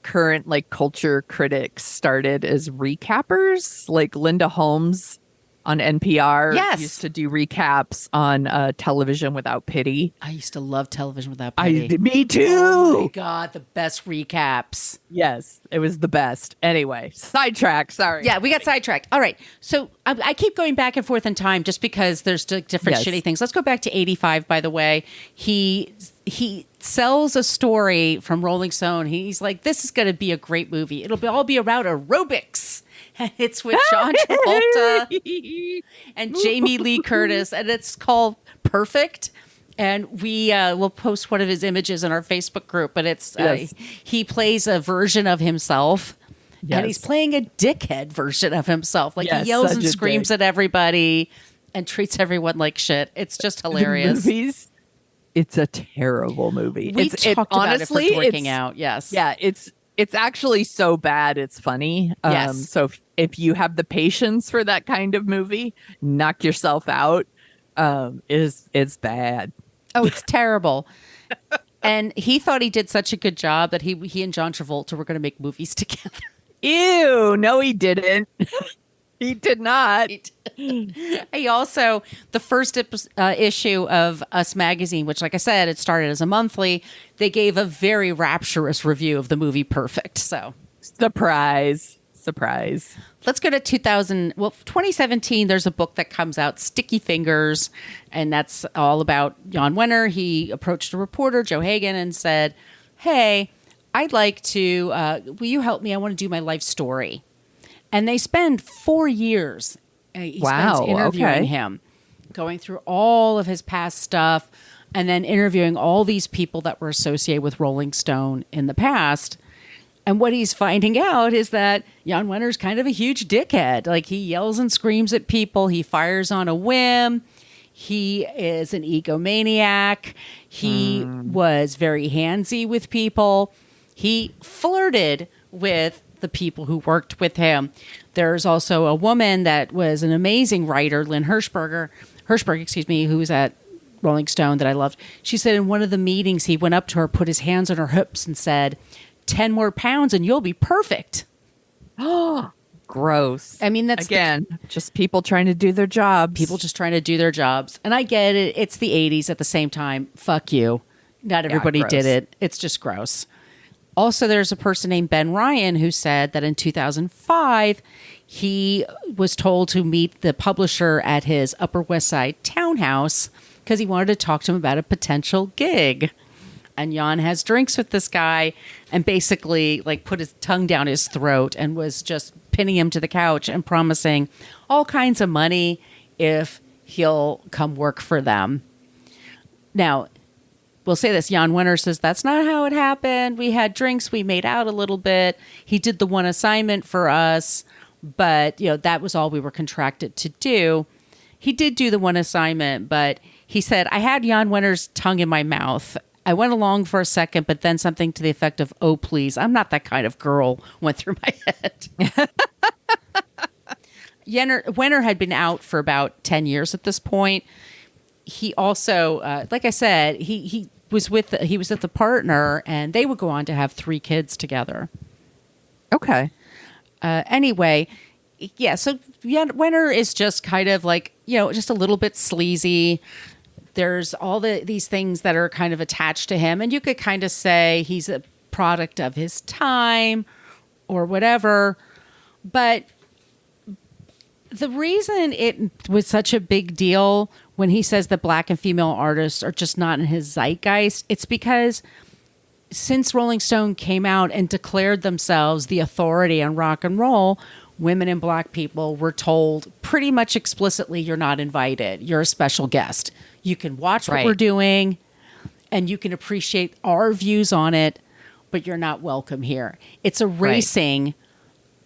current like culture critics started as recappers, like Linda Holmes on NPR used to do recaps on Television Without Pity. I used to love Television Without Pity. Me too. Oh my God, the best recaps. Yes, it was the best. Anyway, sidetrack. Sorry. Yeah, we got sidetracked. All right. So I keep going back and forth in time just because there's different shitty things. Let's go back to 85, by the way. He sells a story from Rolling Stone. He's like, this is going to be a great movie. It'll all be around aerobics. And it's with John Travolta and Jamie Lee Curtis, and it's called Perfect. And we will post one of his images in our Facebook group, but it's he plays a version of himself, and he's playing a dickhead version of himself. Like he yells and screams at everybody and treats everyone like shit. It's just hilarious. It's a terrible movie. We talked about it for Dorking Out. Yes. Yeah, it's actually so bad it's funny. Yes. So if you have the patience for that kind of movie, knock yourself out. It's bad. Oh, it's terrible. And he thought he did such a good job that he and John Travolta were going to make movies together. Ew, no, he didn't. He did not. He also, the first issue of Us Magazine, which, like I said, it started as a monthly, they gave a very rapturous review of the movie Perfect. So, surprise. Let's go to 2017. There's a book that comes out, Sticky Fingers, and that's all about Jann Wenner. He approached a reporter, Joe Hagan, and said, hey, I'd like to, will you help me? I want to do my life story. And they spend 4 years. He spends interviewing him, going through all of his past stuff, and then interviewing all these people that were associated with Rolling Stone in the past. And what he's finding out is that Jann Wenner's kind of a huge dickhead. Like, he yells and screams at people. He fires on a whim. He is an egomaniac. He was very handsy with people. He flirted with the people who worked with him. There's also a woman that was an amazing writer, Lynn Hirschberg, who was at Rolling Stone, that I loved. She said in one of the meetings, he went up to her, put his hands on her hips and said, 10 more pounds and you'll be perfect. Oh, gross. I mean, that's again, just people trying to do their jobs. people just trying to do their jobs. And I get it. It's the 80s at the same time. Fuck you. Not everybody gross. did it. It's just gross. Also, there's a person named Ben Ryan who said that in 2005, he was told to meet the publisher at his Upper West Side townhouse because he wanted to talk to him about a potential gig. And Jann has drinks with this guy and basically like put his tongue down his throat and was just pinning him to the couch and promising all kinds of money if he'll come work for them. Now, we'll say this. Jann Wenner says that's not how it happened. We had drinks. We made out a little bit. He did the one assignment for us, but that was all we were contracted to do. He did do the one assignment, but he said, I had Jann Wenner's tongue in my mouth. I went along for a second, but then something to the effect of, oh, please, I'm not that kind of girl went through my head. Wenner had been out for about 10 years at this point. He also, like I said, he was with the partner, and they would go on to have 3 kids together. Okay. Anyway, yeah. So Wenner is just kind of like just a little bit sleazy. There's all these things that are kind of attached to him, and you could kind of say he's a product of his time or whatever. But the reason it was such a big deal when he says that black and female artists are just not in his zeitgeist, it's because since Rolling Stone came out and declared themselves the authority on rock and roll, women and black people were told pretty much explicitly, you're not invited. You're a special guest. You can watch what we're doing and you can appreciate our views on it, but you're not welcome here. It's erasing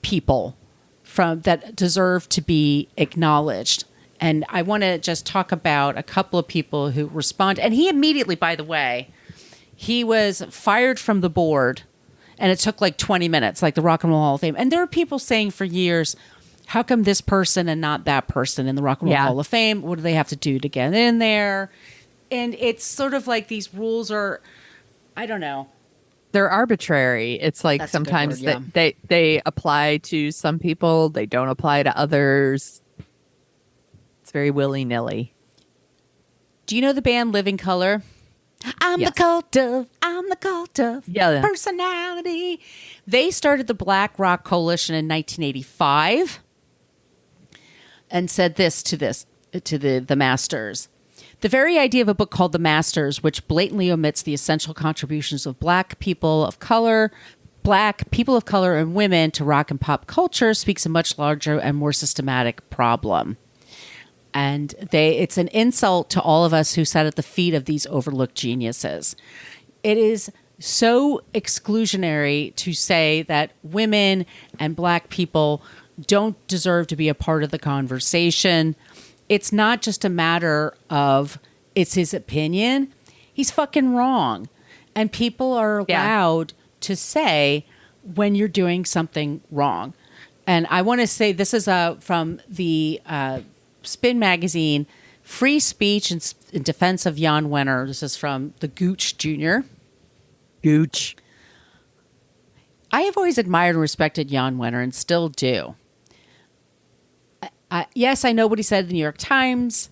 people from that deserve to be acknowledged. And I want to just talk about a couple of people who respond. And he immediately, by the way, he was fired from the board, and it took like 20 minutes, like the Rock and Roll Hall of Fame. And there are people saying for years, how come this person and not that person in the Rock and Roll Hall of Fame? What do they have to do to get in there? And it's sort of like these rules are, I don't know. They're arbitrary. It's like That's sometimes a good word, they apply to some people, they don't apply to others. It's very willy-nilly. Do you know the band Living Color? I'm the cult of personality. They started the Black Rock Coalition in 1985 and said this to the Masters. The very idea of a book called The Masters, which blatantly omits the essential contributions of black people of color and women to rock and pop culture, speaks a much larger and more systematic problem. And it's an insult to all of us who sat at the feet of these overlooked geniuses. It is so exclusionary to say that women and black people don't deserve to be a part of the conversation. It's not just a matter of it's his opinion. He's fucking wrong. And people are allowed to say when you're doing something wrong. And I want to say this is from the Spin Magazine, Free Speech in Defense of Jann Wenner. This is from the Gooch Jr. Gooch. I have always admired and respected Jann Wenner and still do. Yes, I know what he said in the New York Times,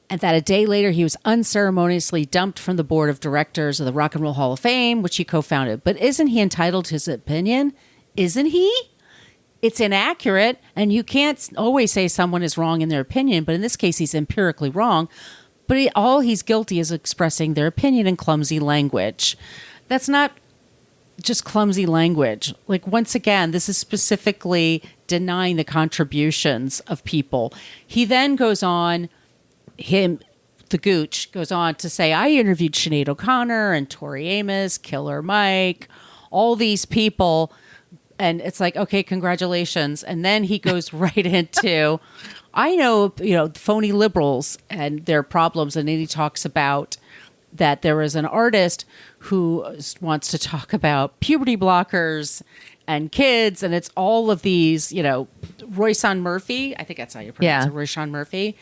and that a day later he was unceremoniously dumped from the board of directors of the Rock and Roll Hall of Fame, which he co-founded. But isn't he entitled to his opinion? Isn't he? It's inaccurate, and you can't always say someone is wrong in their opinion, but in this case, he's empirically wrong. But all he's guilty is expressing their opinion in clumsy language. That's not just clumsy language. Like, once again, this is specifically denying the contributions of people. He then goes on, the Gooch goes on to say, I interviewed Sinead O'Connor and Tori Amos, Killer Mike, all these people. And it's like, okay, congratulations. And then he goes right into, I know, phony liberals and their problems. And then he talks about that there was an artist who wants to talk about puberty blockers and kids. And it's all of these, Royson Murphy. I think that's how you pronounce it, Royson Murphy.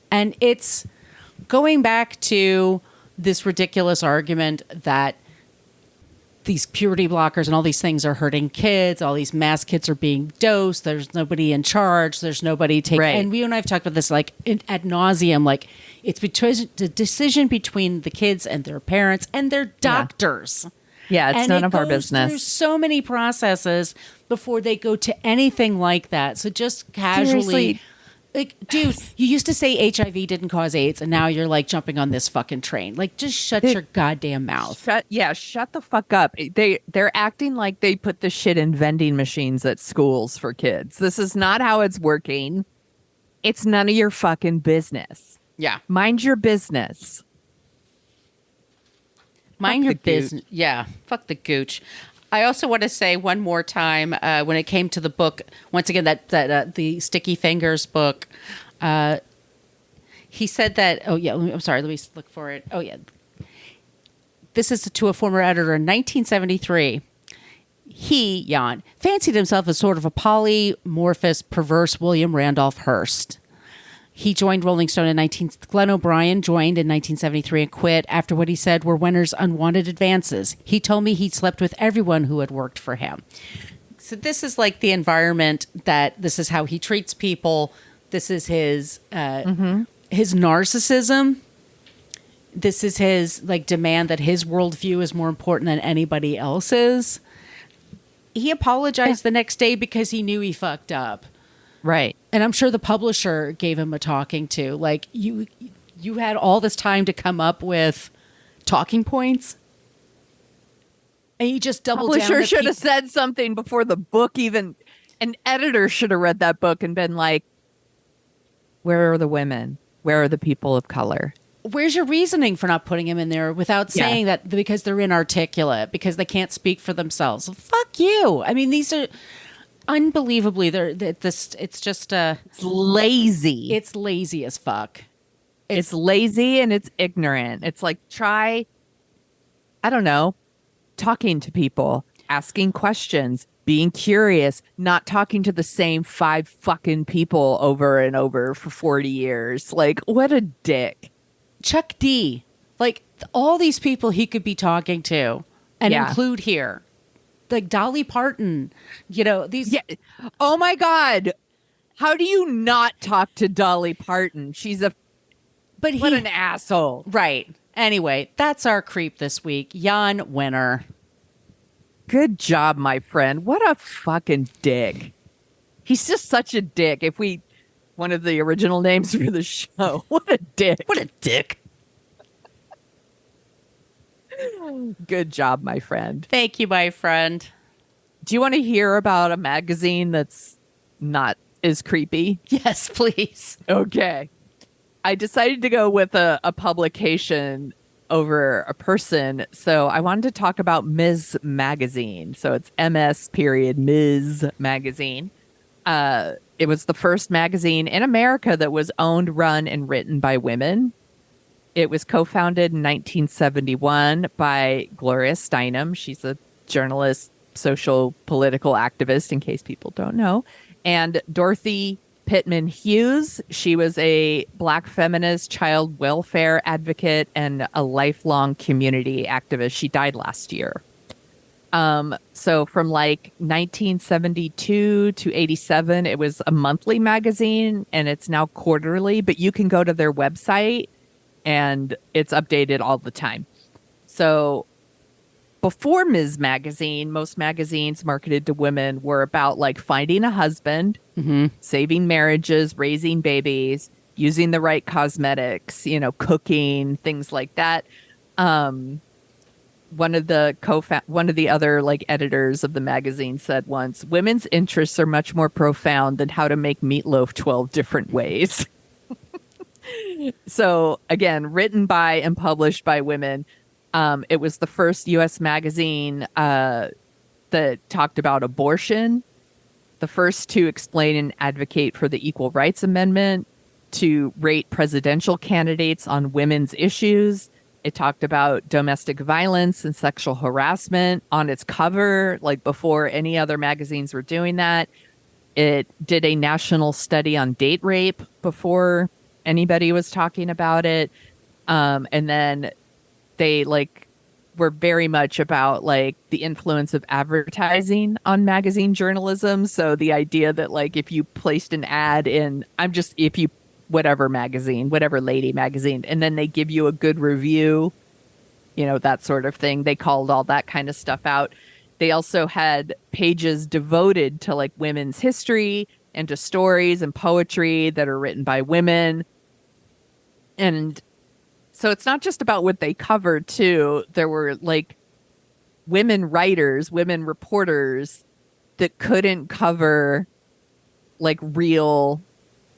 And it's going back to this ridiculous argument that these purity blockers and all these things are hurting kids. All these mass kids are being dosed. There's nobody in charge. There's nobody taking. Right. And you and I have talked about this like ad nauseum. Like it's between the decision between the kids and their parents and their doctors. Yeah, it's and none it of our goes business. There's so many processes before they go to anything like that. So just casually. Seriously. Like, dude, you used to say HIV didn't cause AIDS, and now you're like jumping on this fucking train. Like, just shut your goddamn mouth. Shut the fuck up. They're acting like they put the shit in vending machines at schools for kids. This is not how it's working. It's none of your fucking business. Yeah. Mind your business. Mind your the gooch. business. Yeah. Fuck the gooch. I also want to say one more time when it came to the book, once again, that the Sticky Fingers book, he said that, oh, yeah, I'm sorry, let me look for it. Oh, yeah. This is to a former editor in 1973. He, Jann, fancied himself as sort of a polymorphous, perverse William Randolph Hearst. He joined Rolling Stone in Glenn O'Brien joined in 1973 and quit after what he said were Wenner's unwanted advances. He told me he'd slept with everyone who had worked for him. So this is like the environment that this is how he treats people. This is his narcissism. This is his like demand that his worldview is more important than anybody else's. He apologized the next day because he knew he fucked up. Right. And I'm sure the publisher gave him a talking to. Like, you had all this time to come up with talking points. And you just doubled down. Publisher should have said something before the book even. An editor should have read that book and been like, where are the women? Where are the people of color? Where's your reasoning for not putting him in there without saying that because they're inarticulate, because they can't speak for themselves? Fuck you. I mean, these are... Unbelievably, it's just it's lazy. It's lazy as fuck. It's lazy and it's ignorant. It's like try, I don't know, talking to people, asking questions, being curious, not talking to the same 5 fucking people over and over for 40 years. Like, what a dick. Chuck D. Like all these people he could be talking to and include here. Like Dolly Parton, these. Yeah. Oh my God. How do you not talk to Dolly Parton? What an asshole. Right. Anyway, that's our creep this week. Jann Wenner. Good job, my friend. What a fucking dick. He's just such a dick. One of the original names for the show. What a dick. What a dick. Good job, my friend. Thank you, my friend. Do you want to hear about a magazine that's not as creepy? Yes, please. Okay. I decided to go with a publication over a person. So I wanted to talk about Ms. Magazine. So it's MS period Ms. Magazine. It was the first magazine in America that was owned, run, and written by women. It was co-founded in 1971 by Gloria Steinem. She's a journalist, social, political activist, in case people don't know. And Dorothy Pittman Hughes. She was a Black feminist, child welfare advocate, and a lifelong community activist. She died last year. So from like 1972 to 87, it was a monthly magazine, and it's now quarterly, but you can go to their website and it's updated all the time. So before Ms. Magazine, most magazines marketed to women were about like finding a husband, saving marriages, raising babies, using the right cosmetics, cooking, things like that. One of the other like editors of the magazine said once, women's interests are much more profound than how to make meatloaf 12 different ways. So again, written by and published by women. It was the first U.S. magazine that talked about abortion, the first to explain and advocate for the Equal Rights Amendment, to rate presidential candidates on women's issues. It talked about domestic violence and sexual harassment on its cover, like before any other magazines were doing that. It did a national study on date rape before anybody was talking about it. And then they were very much about like the influence of advertising on magazine journalism. So the idea that like if you placed an ad in, if you, whatever magazine, whatever lady magazine, and then they give you a good review, you know, that sort of thing. They called all that kind of stuff out. They also had pages devoted to like women's history and to stories and poetry that are written by women. And so it's not just about what they covered too. There were like women writers, women reporters that couldn't cover like real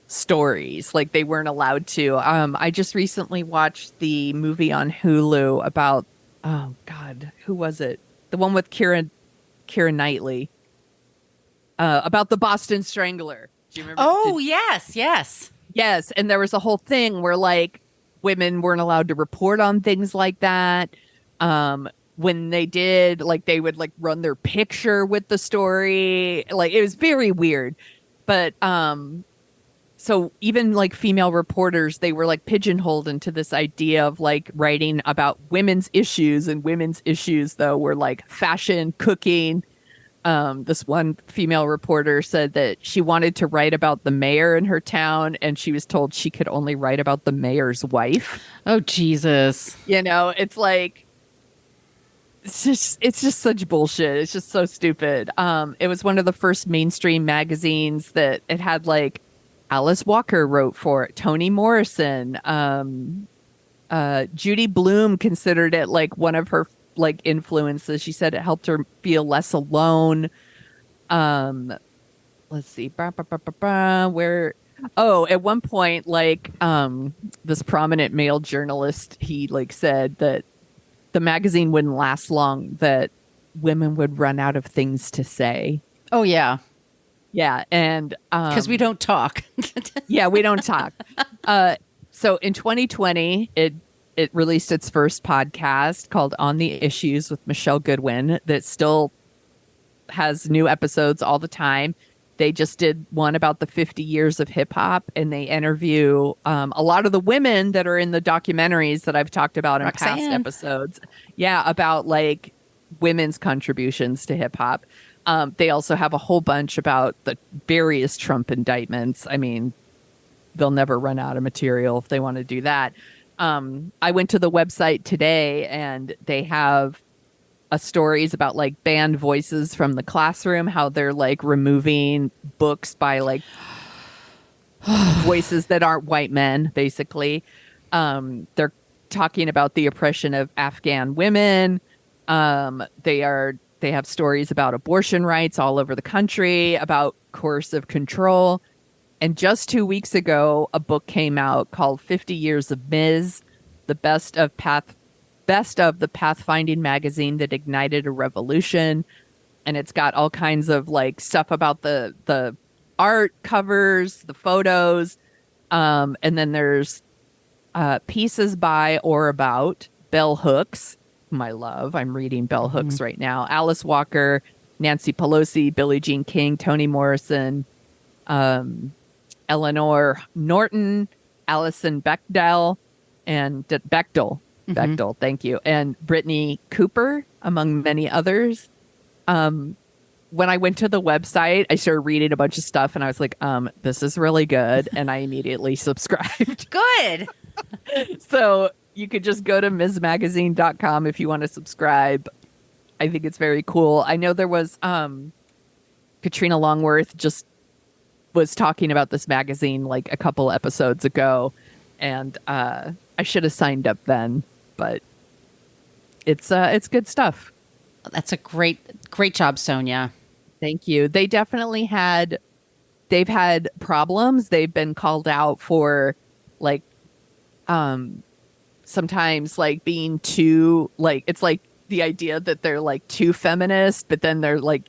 stories. Like they weren't allowed to. I just recently watched the movie on Hulu about, oh God, who was it? The one with Keira Knightley, about the Boston Strangler. Do you remember? Oh, yes. Yes. And there was a whole thing where like women weren't allowed to report on things like that. When they did, like they would like run their picture with the story. Like it was very weird. But so even like female reporters, they were like pigeonholed into this idea of like writing about women's issues, and women's issues though were like fashion, cooking. This one female reporter said that she wanted to write about the mayor in her town, and she was told she could only write about the mayor's wife. Oh, Jesus. You know, it's like, it's just such bullshit. It's just so stupid. It was one of the first mainstream magazines that it had like Alice Walker wrote for it, Toni Morrison, Judy Blume considered it like one of her like influences. She said it helped her feel less alone. Let's see, where? Oh, at one point, like this prominent male journalist, he like said that the magazine wouldn't last long, that women would run out of things to say. Oh, yeah. Yeah, and because we don't talk. Yeah, we don't talk. So in 2020, it released its first podcast called On the Issues with Michelle Goodwin that still has new episodes all the time. They just did one about the 50 years of hip hop, and they interview a lot of the women that are in the documentaries that I've talked about in Roxanne. past episodes. Yeah, about like women's contributions to hip hop. They also have a whole bunch about the various Trump indictments. I mean, they'll never run out of material if they want to do that. I went to the website today, and they have stories about like banned voices from the classroom, how they're like removing books by like voices that aren't white men, basically. They're talking about the oppression of Afghan women. They have stories about abortion rights all over the country, about coercive control. And just 2 weeks ago, a book came out called 50 Years of Ms., the best of the pathfinding magazine that ignited a revolution. And it's got all kinds of like stuff about the art covers, the photos. And then there's pieces by or about Bell Hooks, whom I love. I'm reading Bell Hooks right now. Alice Walker, Nancy Pelosi, Billie Jean King, Toni Morrison, Eleanor Norton, Alison Bechdel, and Bechtel. Bechtel, thank you. And Brittany Cooper, among many others. When I went to the website, I started reading a bunch of stuff, and I was like, this is really good. And I immediately subscribed. Good. So you could just go to MsMagazine.com if you want to subscribe. I think it's very cool. I know there was Katrina Longworth just was talking about this magazine like a couple episodes ago, and I should have signed up then, but it's good stuff. That's a great job, Sonia. Thank you. They've had problems. They've been called out for like sometimes like being too like, it's like the idea that they're like too feminist, but then they're like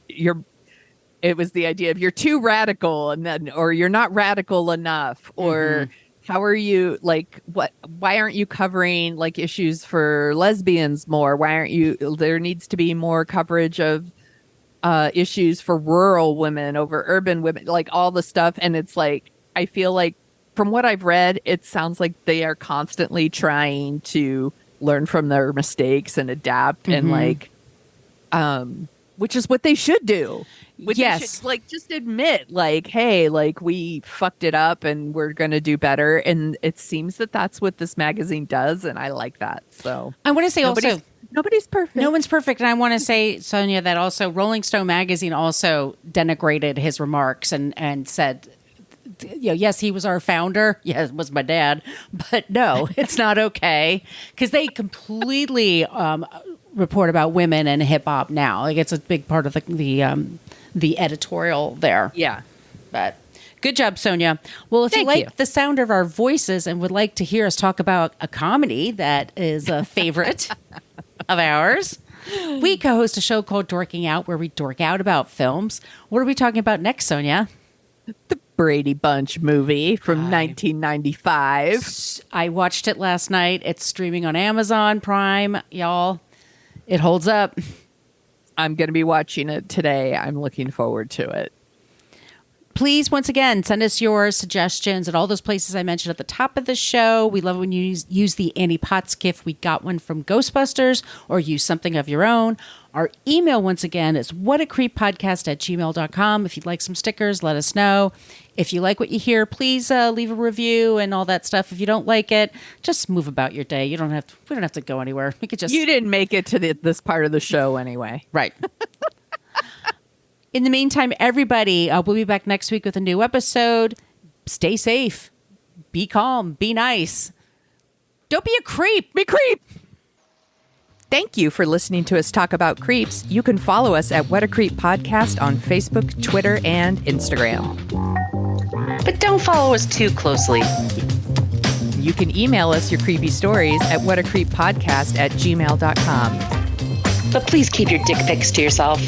it was the idea of you're too radical, and then or you're not radical enough, or how are you like why aren't you covering like issues for lesbians more? Why aren't you, there needs to be more coverage of issues for rural women over urban women, like all the stuff. And it's like, I feel like from what I've read, it sounds like they are constantly trying to learn from their mistakes and adapt and like, which is what they should do. Yes. Like just admit like, hey, like we fucked it up and we're going to do better. And it seems that that's what this magazine does. And I like that. So I want to say also, nobody's perfect. no one's perfect. And I want to say, Sonia, that also Rolling Stone magazine also denigrated his remarks and said, you know, yes, he was our founder. Yes, it was my dad. But no, it's not okay. Because they completely report about women and hip hop now. Like it's a big part of the editorial there. Yeah. But good job, Sonia. Well, if Thank you like you. the sound of our voices and would like to hear us talk about a comedy that is a favorite of ours, we co-host a show called Dorking Out where we dork out about films. What are we talking about next, Sonia? The Brady Bunch movie from 1995. I watched it last night. It's streaming on Amazon Prime, y'all. It holds up. I'm going to be watching it today. I'm looking forward to it. Please, once again, send us your suggestions at all those places I mentioned at the top of the show. We love when you use the Annie Potts gift. We got one from Ghostbusters, or use something of your own. Our email, once again, is whatacreeppodcast@gmail.com. If you'd like some stickers, let us know. If you like what you hear, please leave a review and all that stuff. If you don't like it, just move about your day. We don't have to go anywhere. We could just... You didn't make it to this part of the show anyway. Right. In the meantime, everybody, we'll be back next week with a new episode. Stay safe. Be calm. Be nice. Don't be a creep. Be creep. Thank you for listening to us talk about creeps. You can follow us at What a Creep Podcast on Facebook, Twitter, and Instagram. But don't follow us too closely. You can email us your creepy stories at whatacreeppodcast@gmail.com. But please keep your dick pics to yourself.